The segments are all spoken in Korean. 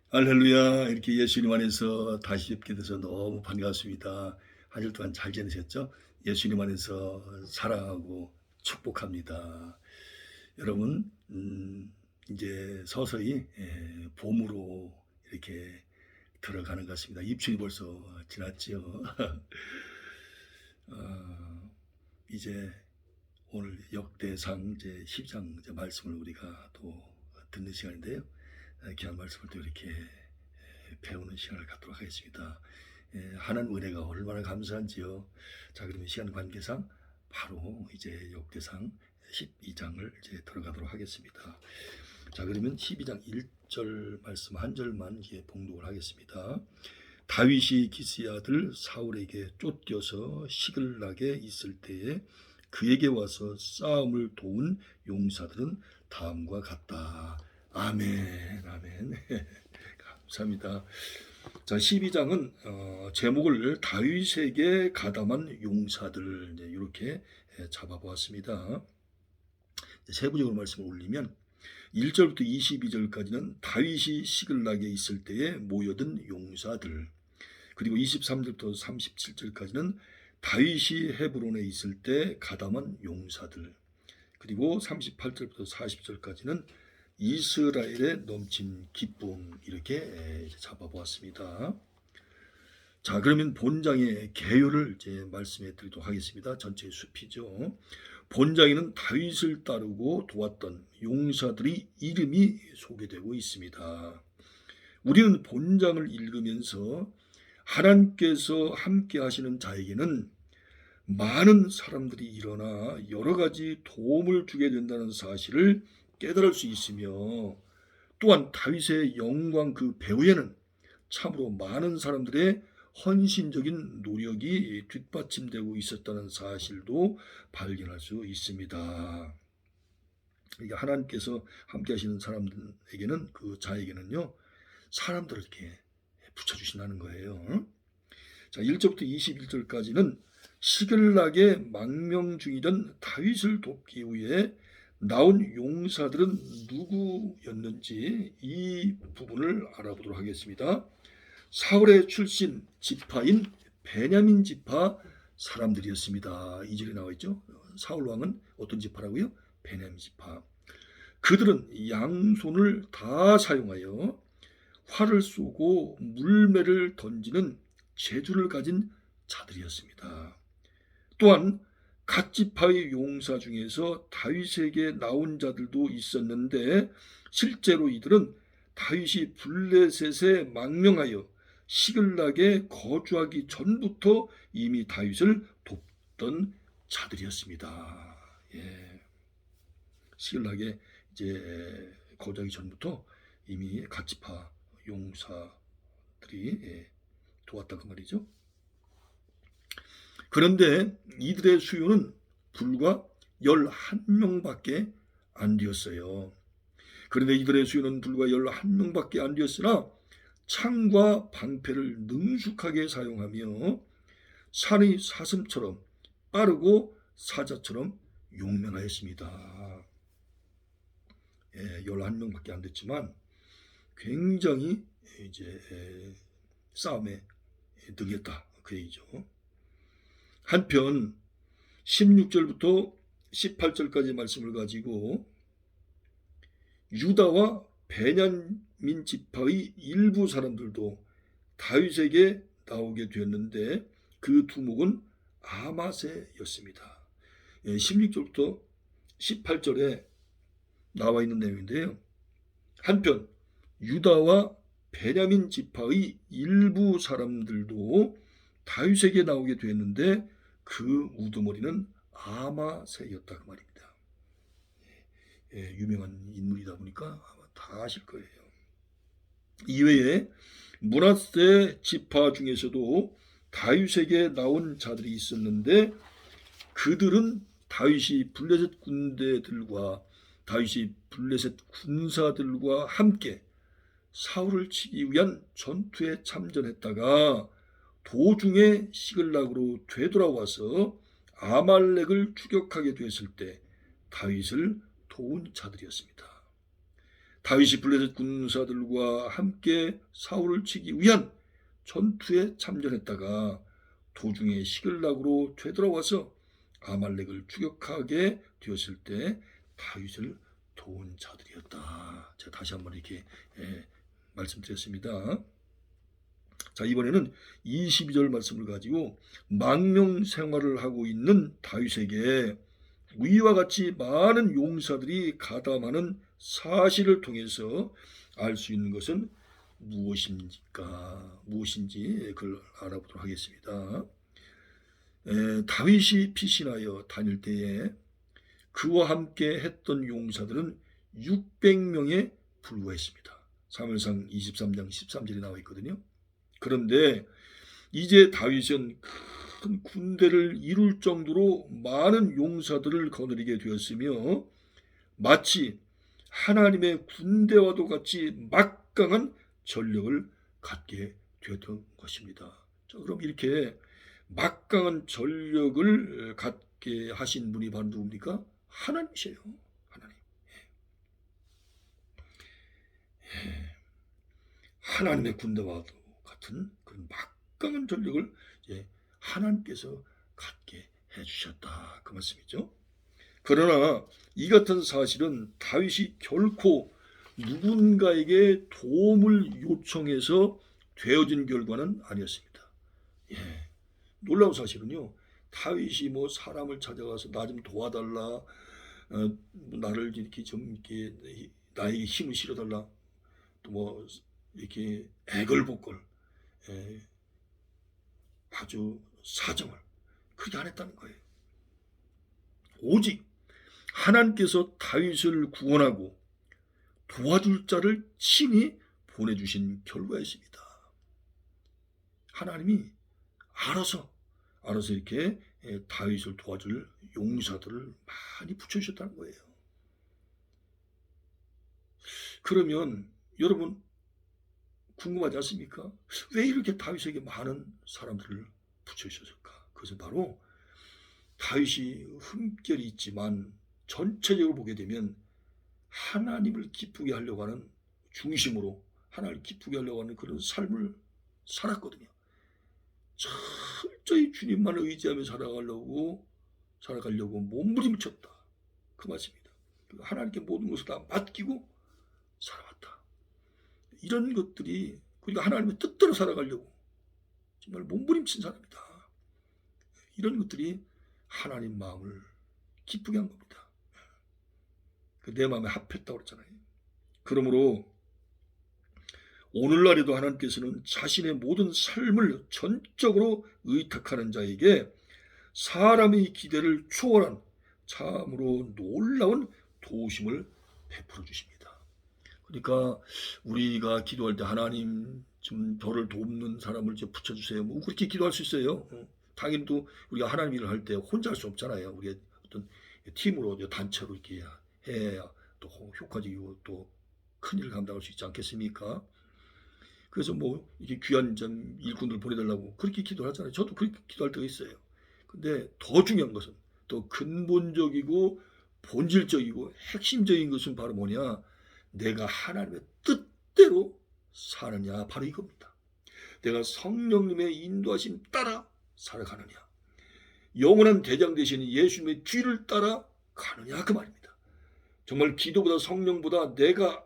할렐루야. 이렇게 예수님 안에서 다시 뵙게 돼서 너무 반갑습니다. 한 주 동안 잘 지내셨죠? 예수님 안에서 사랑하고 축복합니다. 여러분, 이제 서서히 봄으로 이렇게 들어가는 것 같습니다. 입춘이 벌써 지났지요. 어, 이제 오늘 역대상 이제 10장 이제 말씀을 우리가 또 듣는 시간인데요. 귀한 말씀을 또 이렇게 배우는 시간을 갖도록 하겠습니다. 하나님 은혜가 얼마나 감사한지요. 자, 그러면 시간 관계상 바로 이제 역대상 12장을 이제 들어가도록 하겠습니다. 자, 그러면 12장 1절 말씀 한 절만 이제 봉독을 하겠습니다. 다윗이 기스의 아들 사울에게 쫓겨서 시글락에 있을 때에 그에게 와서 싸움을 도운 용사들은 다음과 같다. 아멘, 아멘. 감사합니다. 자, 12장은 제목을 다윗에게 가담한 용사들 이렇게 잡아보았습니다. 세부적으로 말씀을 올리면 1절부터 22절까지는 다윗이 시글락에 있을 때에 모여든 용사들, 그리고 23절부터 37절까지는 다윗이 헤브론에 있을 때 가담한 용사들, 그리고 38절부터 40절까지는 이스라엘의 넘친 기쁨, 이렇게 잡아보았습니다. 자, 그러면 본장의 개요를 이제 말씀해 드리도록 하겠습니다. 전체의 숲이죠. 본장에는 다윗을 따르고 도왔던 용사들의 이름이 소개되고 있습니다. 우리는 본장을 읽으면서 하나님께서 함께 하시는 자에게는 많은 사람들이 일어나 여러 가지 도움을 주게 된다는 사실을 깨달을 수 있으며, 또한 다윗의 영광 그 배후에는 참으로 많은 사람들의 헌신적인 노력이 뒷받침되고 있었다는 사실도 발견할 수 있습니다. 그러니까 하나님께서 함께 하시는 사람들에게는, 그 자에게는요, 사람들을 이렇게 붙여주신다는 거예요. 자, 1절부터 21절까지는 시글락에 망명 중이던 다윗을 돕기 위해 나온 용사들은 누구였는지 이 부분을 알아보도록 하겠습니다. 사울의 출신 지파인 베냐민 지파 사람들이었습니다. 2절에 나와 있죠. 사울 왕은 어떤 지파라고요? 베냐민 지파. 그들은 양손을 다 사용하여 활을 쏘고 물매를 던지는 재주를 가진 자들이었습니다. 또한 각 지파의 용사 중에서 다윗에게 나온 자들도 있었는데, 실제로 이들은 다윗이 블레셋에 망명하여 시글락에 거주하기 전부터 이미 다윗을 돕던 자들이었습니다. 예. 시글락에 이제 거주하기 전부터 이미 각 지파 용사들이 도왔다 그 말이죠. 그런데 이들의 수요는 불과 11명밖에 안 되었어요. 그런데 이들의 수요는 불과 11명밖에 안 되었으나 창과 방패를 능숙하게 사용하며 산의 사슴처럼 빠르고 사자처럼 용맹하였습니다. 11명밖에 안 됐지만 굉장히 이제 싸움에 능했다 그 얘기죠. 한편 16절부터 18절까지 말씀을 가지고 유다와 베냐민 지파의 일부 사람들도 다윗에게 나오게 되었는데, 그 두목은 아마세였습니다. 16절부터 18절에 나와 있는 내용인데요. 한편 유다와 베냐민 지파의 일부 사람들도 다윗에게 나오게 되었는데, 그 우두머리는 아마세였다 그 말입니다. 유명한 인물이다 보니까 아마 다 아실 거예요. 이외에 므낫세 지파 중에서도 다윗에게 나온 자들이 있었는데, 그들은 다윗이 블레셋 군사들과 함께 사울을 치기 위한 전투에 참전했다가 도중에 시글락으로 되돌아와서 아말렉을 추격하게 되었을 때 다윗을 도운 자들이었습니다. 다윗이 블레셋 군사들과 함께 사울을 치기 위한 전투에 참전했다가 도중에 시글락으로 되돌아와서 아말렉을 추격하게 되었을 때 다윗을 도운 자들이었다. 제가 다시 한번 이렇게 말씀드렸습니다. 자, 이번에는 22절 말씀을 가지고 망명 생활을 하고 있는 다윗에게 위와 같이 많은 용사들이 가담하는 사실을 통해서 알 수 있는 것은 무엇인지 그걸 알아보도록 하겠습니다. 다윗이 피신하여 다닐 때에 그와 함께 했던 용사들은 600명에 불과했습니다. 사무엘상 23장 13절에 나와 있거든요. 그런데 이제 다윗은 큰 군대를 이룰 정도로 많은 용사들을 거느리게 되었으며 마치 하나님의 군대와도 같이 막강한 전력을 갖게 되었던 것입니다. 자, 그럼 이렇게 막강한 전력을 갖게 하신 분이 바로 누굽니까? 하나님이세요. 하나님. 하나님의 군대와도 같은 그런 막강한 전력을 하나님께서 갖게 해주셨다, 그 말씀이죠. 그러나 이 같은 사실은 다윗이 결코 누군가에게 도움을 요청해서 되어진 결과는 아니었습니다. 놀라운 사실은요, 다윗이 뭐 사람을 찾아가서 나 좀 도와달라, 나를 이렇게 좀 이렇게 나에게 힘을 실어달라, 또 뭐 이렇게 애걸복걸 아주 사정을 그렇게 안 했다는 거예요. 오직 하나님께서 다윗을 구원하고 도와줄 자를 친히 보내주신 결과였습니다. 하나님이 알아서 이렇게 다윗을 도와줄 용사들을 많이 붙여주셨다는 거예요. 그러면 여러분 궁금하지 않습니까? 왜 이렇게 다윗에게 많은 사람들을 붙여주셨을까? 그것은 바로 다윗이 흠결이 있지만 전체적으로 보게 되면 하나님을 기쁘게 하려고 하는 중심으로 하나님을 기쁘게 하려고 하는 그런 삶을 살았거든요. 철저히 주님만 의지하며 살아가려고 몸부림쳤다, 그 말씀입니다. 하나님께 모든 것을 다 맡기고 살아왔다. 이런 것들이, 그러니까 하나님의 뜻대로 살아가려고 정말 몸부림친 사람이다. 이런 것들이 하나님 마음을 기쁘게 한 겁니다. 내 마음에 합했다고 그랬잖아요. 그러므로 오늘날에도 하나님께서는 자신의 모든 삶을 전적으로 의탁하는 자에게 사람의 기대를 초월한 참으로 놀라운 도우심을 베풀어 주십니다. 그러니까 우리가 기도할 때 하나님 좀 저를 돕는 사람을 좀 붙여주세요, 뭐 그렇게 기도할 수 있어요. 당연히 또 우리가 하나님 일을 할 때 혼자 할 수 없잖아요. 우리가 어떤 팀으로 단체로 이렇게 해야 또 효과적이고 또 큰 일을 감당할 수 있지 않겠습니까? 그래서 뭐 이렇게 귀한 좀 일꾼들 보내달라고 그렇게 기도를 하잖아요. 저도 그렇게 기도할 때가 있어요. 근데 더 중요한 것은, 또 근본적이고 본질적이고 핵심적인 것은 바로 뭐냐? 내가 하나님의 뜻대로 사느냐, 바로 이겁니다. 내가 성령님의 인도하심 따라 살아가느냐, 영원한 대장 되신 예수님의 뒤를 따라 가느냐, 그 말입니다. 정말 기도보다 성령보다 내가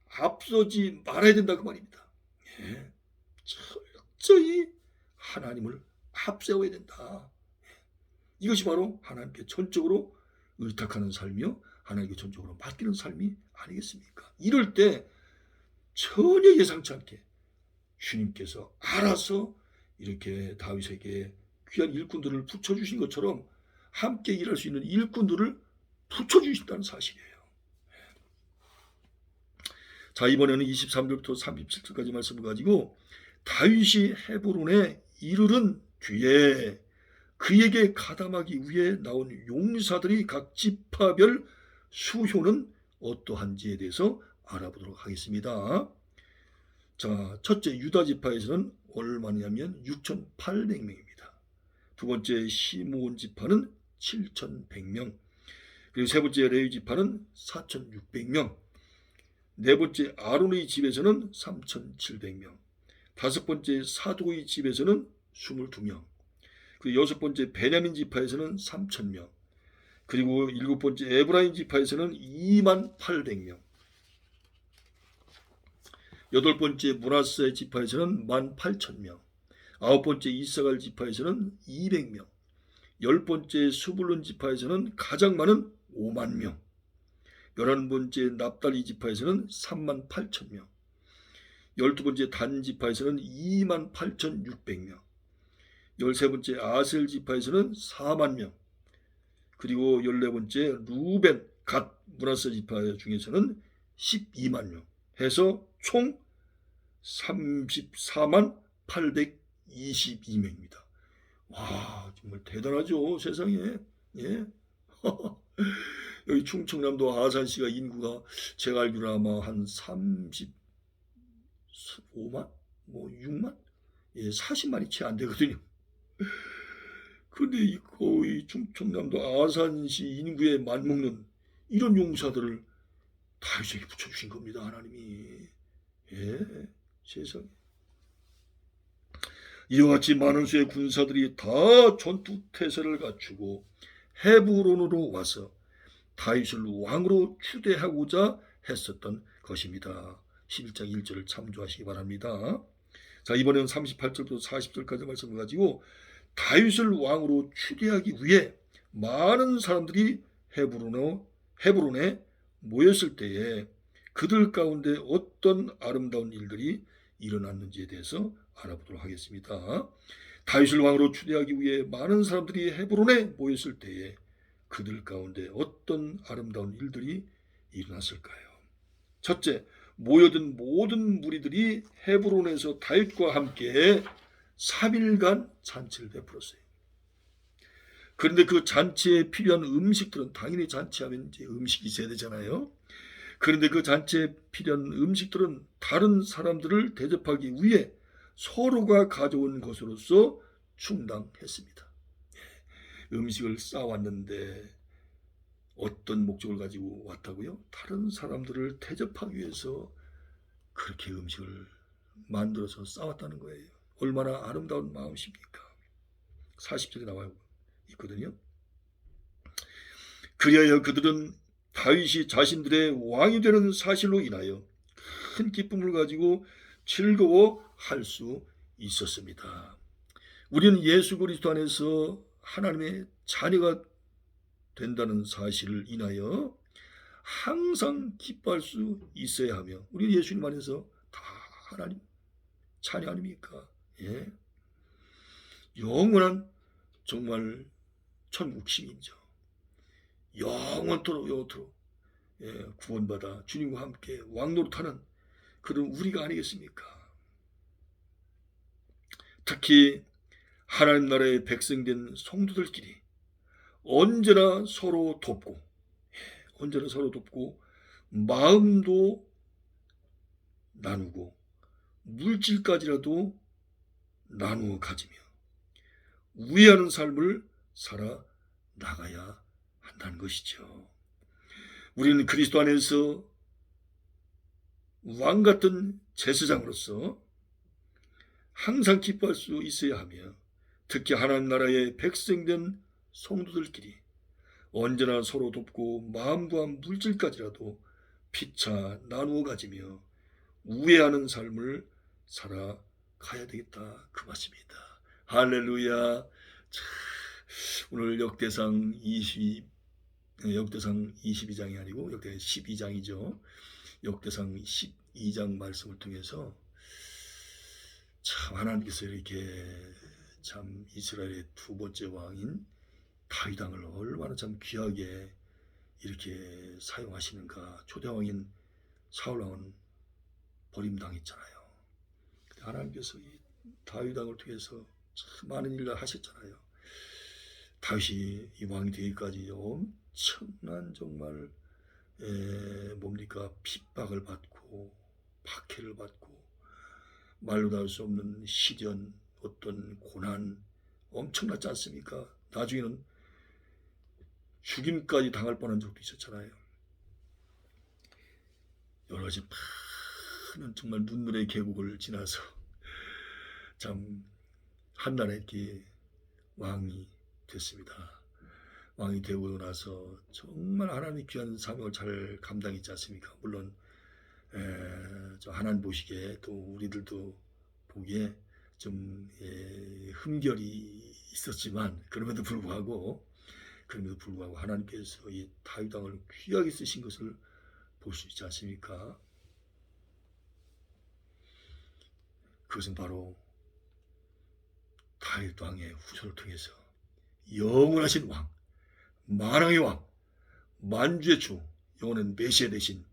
앞서지 말아야 된다, 그 말입니다. 철저히 하나님을 앞세워야 된다. 이것이 바로 하나님께 전적으로 의탁하는 삶이요, 하나님께 전적으로 맡기는 삶이 아니겠습니까? 이럴 때 전혀 예상치 않게 주님께서 알아서 이렇게 다윗에게 귀한 일꾼들을 붙여주신 것처럼 함께 일할 수 있는 일꾼들을 붙여주신다는 사실이에요. 자, 이번에는 23절부터 37절까지 말씀을 가지고 다윗이 헤브론에 이르른 뒤에 그에게 가담하기 위해 나온 용사들이 각 지파별 수효는 어떠한지에 대해서 알아보도록 하겠습니다. 자, 첫째 유다 지파에서는 얼마냐면 6,800명입니다. 두 번째 시므온 지파는 7,100명, 그리고 세 번째 레위 지파는 4,600명, 네 번째 아론의 집에서는 3,700명, 다섯 번째 사도의 집에서는 22명, 그리고 여섯 번째 베냐민 지파에서는 3,000명, 그리고 일곱 번째 에브라임 지파에서는 28,000명, 여덟 번째 므낫세 지파에서는 18,000명, 아홉 번째 이사갈 지파에서는 200명, 열 번째 스불론 지파에서는 가장 많은 5만 명, 11번째 납달리 지파에서는 38,000명, 12번째 단 지파에서는 28,600명, 13번째 아셀 지파에서는 4만 명, 그리고 14번째 루벤 갓 므낫세 지파 중에서는 12만 명 해서 총 34만 822명입니다. 와, 정말 대단하죠, 세상에. 예. 여기 충청남도 아산시가 인구가 제가 알기로 아마 한 35만, 뭐 6만, 40만이 채 안 되거든요. 근데 이 거의 충청남도 아산시 인구에 맞먹는 이런 용사들을 다윗에게 붙여주신 겁니다, 하나님이. 예, 세상에. 이와 같이 많은 수의 군사들이 다 전투 태세를 갖추고 헤브론으로 와서 다윗을 왕으로 추대하고자 했었던 것입니다. 11장 1절을 참조하시기 바랍니다. 자, 이번에는 38절부터 40절까지 말씀을 가지고 다윗을 왕으로 추대하기 위해 많은 사람들이 헤브론에 모였을 때에 그들 가운데 어떤 아름다운 일들이 일어났는지에 대해서 알아보도록 하겠습니다. 다윗을 왕으로 추대하기 위해 많은 사람들이 헤브론에 모였을 때에 그들 가운데 어떤 아름다운 일들이 일어났을까요? 첫째, 모여든 모든 무리들이 헤브론에서 다윗과 함께 3일간 잔치를 베풀었어요. 그런데 그 잔치에 필요한 음식들은, 당연히 잔치하면 이제 음식이 있어야 되잖아요. 그런데 그 잔치에 필요한 음식들은 다른 사람들을 대접하기 위해 서로가 가져온 것으로서 충당했습니다. 음식을 싸왔는데 어떤 목적을 가지고 왔다고요? 다른 사람들을 대접하기 위해서 그렇게 음식을 만들어서 싸왔다는 거예요. 얼마나 아름다운 마음이십니까? 40절에 나와 있거든요. 그리하여 그들은 다윗이 자신들의 왕이 되는 사실로 인하여 큰 기쁨을 가지고 즐거워할 수 있었습니다. 우리는 예수 그리스도 안에서 하나님의 자녀가 된다는 사실을 인하여 항상 기뻐할 수 있어야 하며, 우리 예수님 안에서 다 하나님 자녀 아닙니까? 예. 영원한 정말 천국 시민이죠. 영원토록 구원받아 주님과 함께 왕노릇하는 그런 우리가 아니겠습니까? 특히 하나님 나라의 백성된 성도들끼리 언제나 서로 돕고 마음도 나누고 물질까지라도 나누어 가지며 우애하는 삶을 살아 나가야 한다는 것이죠. 우리는 그리스도 안에서 왕 같은 제사장으로서 항상 기뻐할 수 있어야 하며, 특히 하나님 나라의 백성된 성도들끼리 언제나 서로 돕고 마음과 물질까지라도 피차 나누어 가지며 우애하는 삶을 살아가야 되겠다, 그 말씀입니다. 할렐루야. 오늘 역대상 22장이 아니고 역대상 12장이죠. 역대상 12장 말씀을 통해서 참 하나님께서 이렇게 참 이스라엘의 두 번째 왕인 다윗 왕을 얼마나 참 귀하게 이렇게 사용하시는가. 초대왕인 사울 왕은 버림당했잖아요. 하나님께서 이 다윗 왕을 통해서 참 많은 일을 하셨잖아요. 다윗이 이 왕이 되기까지 엄청난 정말 핍박을 받고 박해를 받고 말로도 할 수 없는 시련, 어떤 고난 엄청났지 않습니까? 나중에는 죽임까지 당할 뻔한 적도 있었잖아요. 여러 가지 많은 정말 눈물의 계곡을 지나서 참 한나라에 이렇게 왕이 됐습니다. 왕이 되고 나서 정말 하나님의 귀한 사명을 잘 감당했지 않습니까? 물론 저 하나님 보시기에 또 우리들도 보기에 좀 흠결이 있었지만 그럼에도 불구하고 하나님께서 이 다윗 왕을 귀하게 쓰신 것을 볼 수 있지 않습니까? 그것은 바로 다윗 왕의 후손을 통해서 영원하신 왕, 만왕의 왕, 만주의 주, 영원한 메시아 대신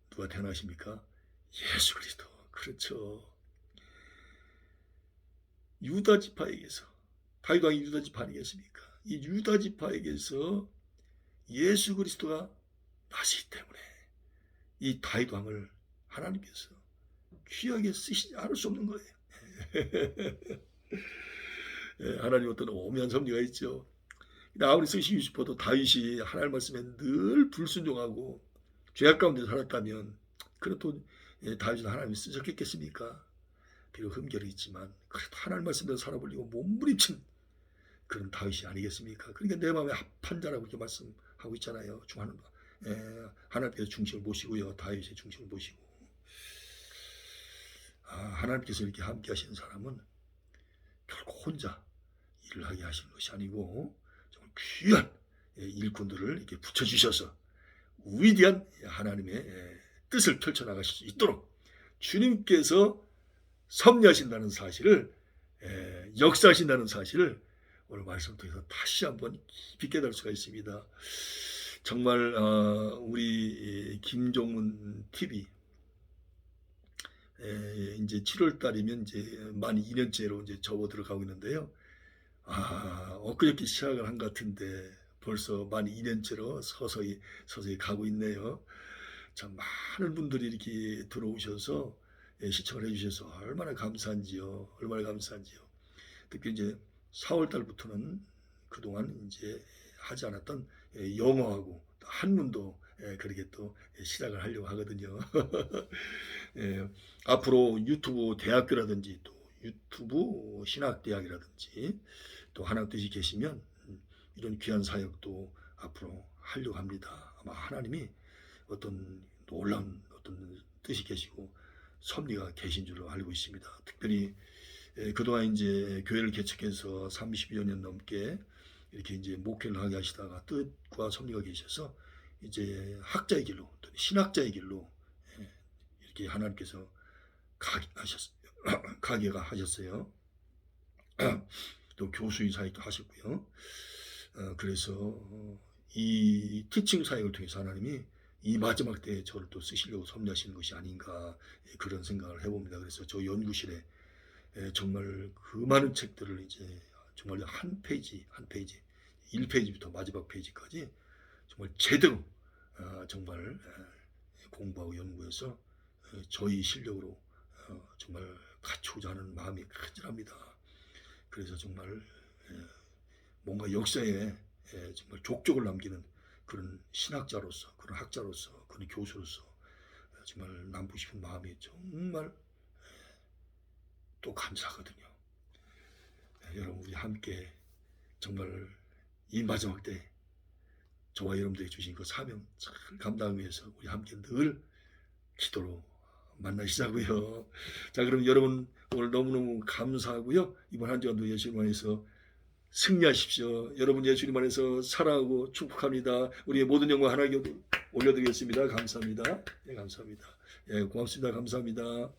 누가 태어나십니까? 예수 그리스도. 그렇죠. 유다 지파에게서, 다윗 왕이 유다 지파 아니겠습니까? 이 유다 지파에게서 예수 그리스도가 나시기 때문에 이 다윗 왕을 하나님께서 귀하게 쓰시지 않을 수 없는 거예요. 하나님 어떤 오묘한 섭리가 있죠. 아무리 쓰시고 싶어도 다윗이 하나님 말씀에 늘 불순종하고 죄악 가운데 살았다면 그래도 다윗은 하나님이 쓰셨겠습니까? 비록 흠결이 있지만 그래도 하나님 말씀대로 살아보려고 몸부림친 그런 다윗이 아니겠습니까? 그러니까 내 마음에 합한 자라고 이렇게 말씀하고 있잖아요. 하나님께서 중심을 보시고요. 다윗의 중심을 보시고 하나님께서 이렇게 함께 하시는 사람은 결코 혼자 일을 하게 하시는 것이 아니고 정말 귀한 일꾼들을 이렇게 붙여주셔서 위대한 하나님의 뜻을 펼쳐나가실 수 있도록 주님께서 섭리하신다는 사실을 역사하신다는 사실을 오늘 말씀 통해서 다시 한번 깊이 깨달을 수가 있습니다. 정말 우리 김종문 TV 이제 7월 달이면 이제 만 2년째로 이제 접어 들어가고 있는데요. 엊그저께 시작을 한 것 같은데 벌써 만 2년째로 서서히 가고 있네요. 참 많은 분들이 이렇게 들어오셔서 시청을 해주셔서 얼마나 감사한지요. 특히 이제 4월 달부터는 그동안 이제 하지 않았던 영어하고 한문도 그렇게 또 시작을 하려고 하거든요. 앞으로 유튜브 대학교라든지 또 유튜브 신학대학이라든지 또 하나님 뜻이 계시면 이런 귀한 사역도 앞으로 하려고 합니다. 아마 하나님이 어떤 놀라운 어떤 뜻이 계시고 섭리가 계신 줄로 알고 있습니다. 특별히 그동안 이제 교회를 개척해서 30여 년 넘게 이렇게 이제 목회를 하게 하시다가 뜻과 섭리가 계셔서 이제 학자의 길로 또 신학자의 길로 이렇게 하나님께서 가게가 하셨어요. 또 교수의 사역도 하셨고요. 그래서 이 티칭 사역을 통해서 하나님이 이 마지막 때에 저를 또 쓰시려고 섭리하시는 것이 아닌가 그런 생각을 해봅니다. 그래서 저 연구실에 정말 그 많은 책들을 이제 정말 한 페이지 1페이지부터 마지막 페이지까지 정말 제대로 정말 공부하고 연구해서 저희 실력으로 정말 갖추고자 하는 마음이 간절합니다. 그래서 정말 뭔가 역사에 정말 족적을 남기는 그런 신학자로서, 그런 학자로서, 그런 교수로서 정말 남고 싶은 마음이 정말 또 감사하거든요. 여러분 우리 함께 정말 이 마지막 때 저와 여러분들이 주신 그 사명 잘 감당하기 위해서 우리 함께 늘 기도로 만나시자고요. 자, 그럼 여러분 오늘 너무너무 감사하고요. 이번 한 주간도 예수님 안에서 승리하십시오. 여러분 예수님 안에서 사랑하고 축복합니다. 우리의 모든 영광 하나님께 올려드리겠습니다. 감사합니다. 네, 감사합니다. 고맙습니다. 감사합니다.